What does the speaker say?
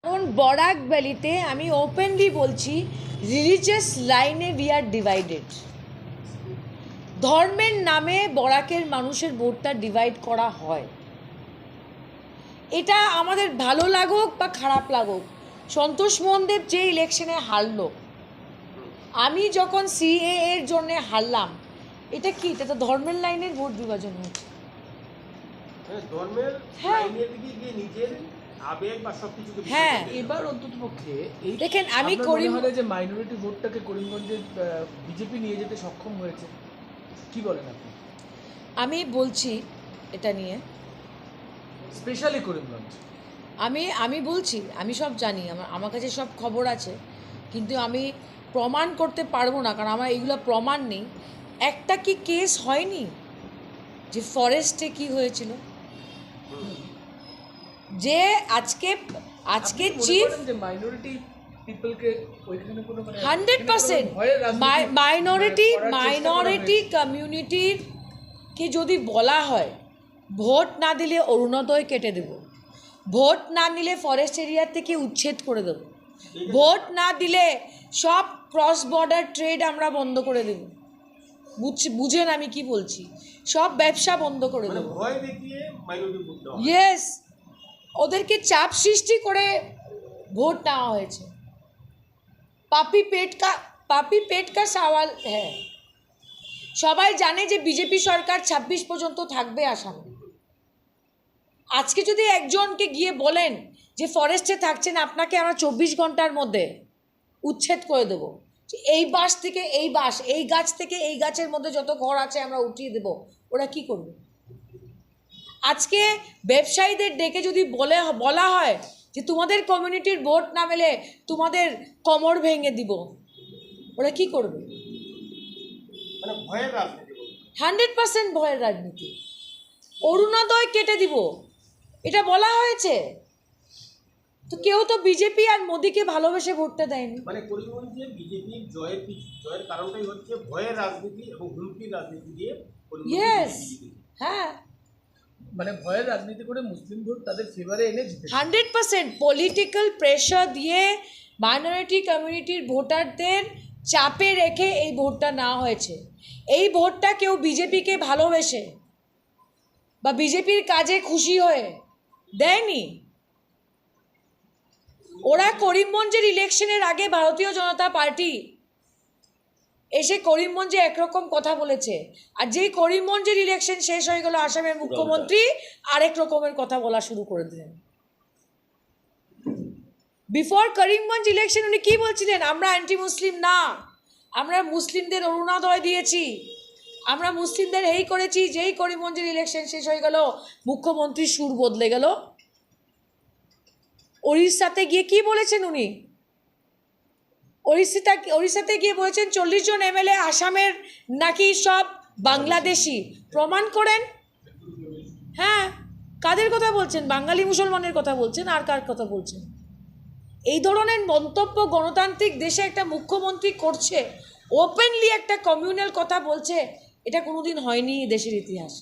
কারণ বরাক ভ্যালিতে আমি ওপেনলি বলছি রিলিজিয়াস লাইনে উই আর ডিভাইডেড। ধর্মের নামে বরাকের মানুষের ভোটটা ডিভাইড করা হয়। এটা আমাদের ভালো লাগুক বা খারাপ লাগুক, সন্তোষ মোহনদেব যে ইলেকশনে হারলো, আমি যখন সিএ এর জন্যে হারলাম, এটা কি? এটা তো ধর্মের লাইনের ভোট বিভাজন হচ্ছে। হ্যাঁ, এবার অন্ততপক্ষে এই দেখেন আমি যে মাইনরিটি ভোটটাকে করিমগঞ্জে বিজেপি নিয়ে যেতে সক্ষম হয়েছে, কি বলেন আপনি? আমি বলছি এটা নিয়ে স্পেশালি করিমগঞ্জ আমি বলছি, আমি সব জানি, আমার কাছে সব খবর আছে, কিন্তু আমি প্রমাণ করতে পারবো না, কারণ আমার এইগুলো প্রমাণ নেই। একটা কি কেস হয়নি যে ফরেস্টে কি হয়েছিল, যে আজকে চিফ 100% মাইনরিটি কমিউনিটির কে যদি বলা হয় ভোট না দিলে অরুণোদয় কেটে দেব, ভোট না নিলে ফরেস্ট এরিয়া থেকে উচ্ছেদ করে দেব, ভোট না দিলে সব ক্রস বর্ডার ট্রেড আমরা বন্ধ করে দেব, বুঝেন আমি কি বলছি, সব ব্যবসা বন্ধ করে দেব। ইয়েস, ওদেরকে চাপ সৃষ্টি করে ভোট নেওয়া হয়েছে। পাপি পেট কা সওয়াল হ্যাঁ। সবাই জানে যে বিজেপি সরকার 26 পর্যন্ত থাকবে আসামে। আজকে যদি একজনকে গিয়ে বলেন যে ফরেস্টে থাকছেন, আপনাকে আমরা 24 ঘন্টার মধ্যে উচ্ছেদ করে দেবো, এই বাস থেকে এই বাস, এই গাছ থেকে এই গাছের মধ্যে যত ঘর আছে আমরা উঠিয়ে দেব, ওরা কি করবে? আজকে ব্যবসায়ীদের ডেকে যদি বলা হয় যে তোমাদের কমিউনিটির ভোট না মেলে তোমাদের কোমর ভেঙে দিব, ওরা কি করবে? 100% ভয়ের রাজনীতি। অরুণোদয় কেটে দিব, এটা বলা হয়েছে। তো কেউ তো বিজেপি আর মোদিকে ভালোবেসে ভোটটা দেয়নি। মানে করিমগঞ্জে বিজেপির জয়ের কারণটাই হচ্ছে ভয়ের রাজনীতি এবং হুমকির রাজনীতি দিয়ে। ইয়েস, হ্যাঁ, মানে ভয়ের রাজনীতি করে মুসলিম ভোট তাদের ফেভারে এনে জিতে 100% পলিটিক্যাল প্রেশার দিয়ে মাইনরিটি কমিউনিটির ভোটারদের চাপে রেখে এই ভোটটা নেওয়া হয়েছে। এই ভোটটা কেউ বিজেপিকে ভালোবেসে বা বিজেপির কাজে খুশি হয়ে দেয়নি। ওরা করিমগঞ্জের ইলেকশনের আগে ভারতীয় জনতা পার্টি এসে করিমগঞ্জে একরকম কথা বলেছে, আর যেই করিমগঞ্জের ইলেকশন শেষ হয়ে গেল, আসামের মুখ্যমন্ত্রী আরেক রকমের কথা বলা শুরু করে দিলেন। বিফোর করিমগঞ্জ ইলেকশন উনি কি বলছিলেন? আমরা অ্যান্টি মুসলিম না, আমরা মুসলিমদের অরুণোদয় দিয়েছি, আমরা মুসলিমদের এই করেছি। যেই করিমগঞ্জের ইলেকশন শেষ হয়ে গেল, মুখ্যমন্ত্রীর সুর বদলে গেল। ওড়িশাতে গিয়ে কি বলেছেন উনি? ওড়িশাতে গিয়ে বলেছেন 40 জন এমএলএ আসামের নাকি সব বাংলাদেশি। প্রমাণ করেন। হ্যাঁ, কাদের কথা বলছেন? বাঙালি মুসলমানের কথা বলছেন, আর কার কথা বলছেন? এই ধরনের মন্তব্য গণতান্ত্রিক দেশে একটা মুখ্যমন্ত্রী করছে, ওপেনলি একটা কমিউনাল কথা বলছে, এটা কোনোদিন হয়নি দেশের ইতিহাস।